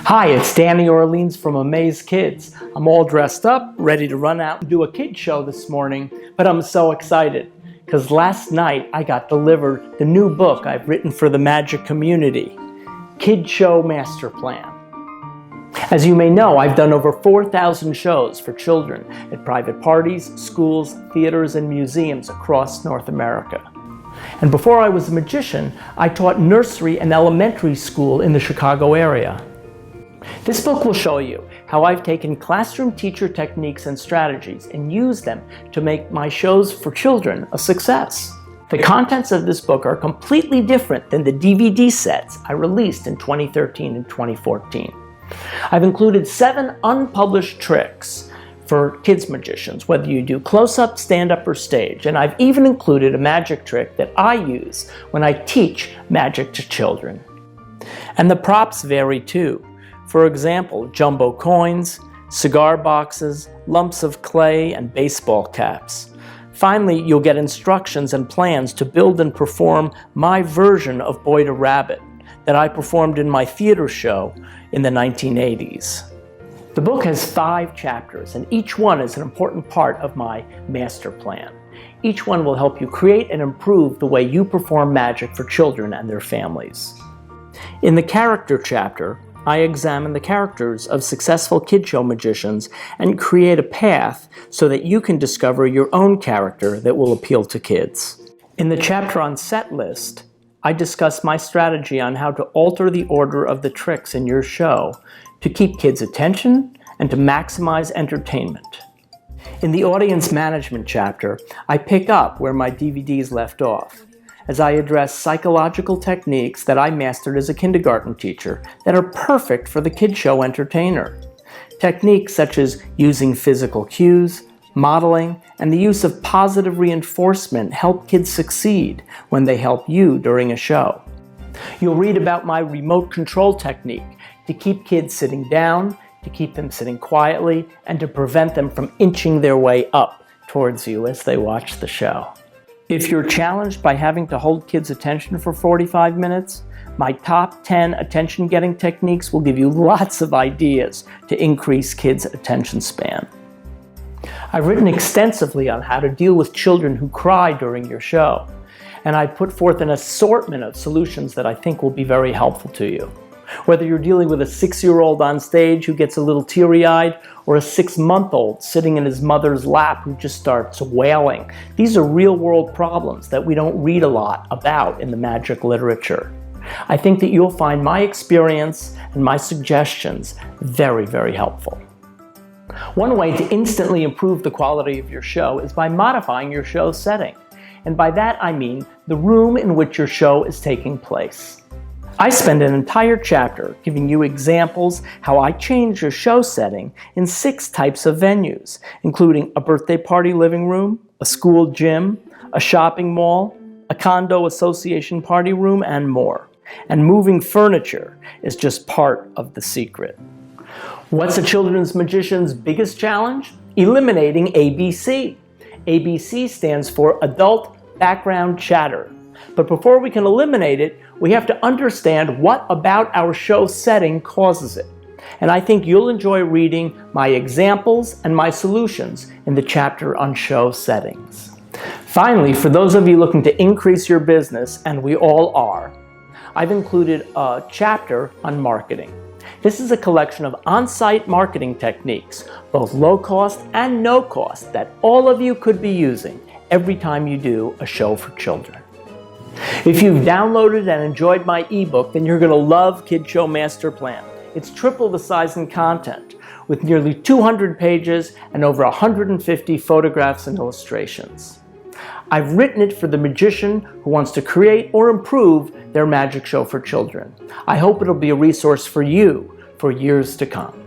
Hi, it's Danny Orleans from Amaze Kids. I'm all dressed up, ready to run out and do a kid show this morning, but I'm so excited because last night I got delivered the new book I've written for the Magic community, Kid Show Masterplan. As you may know, I've done over 4,000 shows for children at private parties, schools, theaters, and museums across North America. And before I was a magician, I taught nursery and elementary school in the Chicago area. This book will show you how I've taken classroom teacher techniques and strategies and used them to make my shows for children a success. The contents of this book are completely different than the DVD sets I released in 2013 and 2014. I've included 7 unpublished tricks for kids magicians, whether you do close-up, stand-up, or stage. And I've even included a magic trick that I use when I teach magic to children. And the props vary too. For example, jumbo coins, cigar boxes, lumps of clay, and baseball caps. Finally, you'll get instructions and plans to build and perform my version of Boy to Rabbit that I performed in my theater show in the 1980s. The book has 5 chapters, and each one is an important part of my master plan. Each one will help you create and improve the way you perform magic for children and their families. In the character chapter, I examine the characters of successful kid show magicians and create a path so that you can discover your own character that will appeal to kids. In the chapter on set list, I discuss my strategy on how to alter the order of the tricks in your show to keep kids' attention and to maximize entertainment. In the audience management chapter, I pick up where my DVDs left off, as I address psychological techniques that I mastered as a kindergarten teacher that are perfect for the kid show entertainer. Techniques such as using physical cues, modeling, and the use of positive reinforcement help kids succeed when they help you during a show. You'll read about my remote control technique to keep kids sitting down, to keep them sitting quietly, and to prevent them from inching their way up towards you as they watch the show. If you're challenged by having to hold kids' attention for 45 minutes, my top 10 attention-getting techniques will give you lots of ideas to increase kids' attention span. I've written extensively on how to deal with children who cry during your show, and I put forth an assortment of solutions that I think will be very helpful to you. Whether you're dealing with a 6-year-old on stage who gets a little teary-eyed, or a 6-month-old sitting in his mother's lap who just starts wailing, these are real-world problems that we don't read a lot about in the magic literature. I think that you'll find my experience and my suggestions very, very helpful. One way to instantly improve the quality of your show is by modifying your show setting. And by that I mean the room in which your show is taking place. I spend an entire chapter giving you examples how I change your show setting in 6 types of venues, including a birthday party living room, a school gym, a shopping mall, a condo association party room, and more. And moving furniture is just part of the secret. What's a children's magician's biggest challenge? Eliminating ABC. ABC stands for Adult Background Chatter. But before we can eliminate it, we have to understand what about our show setting causes it. And I think you'll enjoy reading my examples and my solutions in the chapter on show settings. Finally, for those of you looking to increase your business, and we all are, I've included a chapter on marketing. This is a collection of on-site marketing techniques, both low cost and no cost, that all of you could be using every time you do a show for children. If you've downloaded and enjoyed my ebook, then you're going to love Kid Show Master Plan. It's triple the size and content, with nearly 200 pages and over 150 photographs and illustrations. I've written it for the magician who wants to create or improve their magic show for children. I hope it'll be a resource for you for years to come.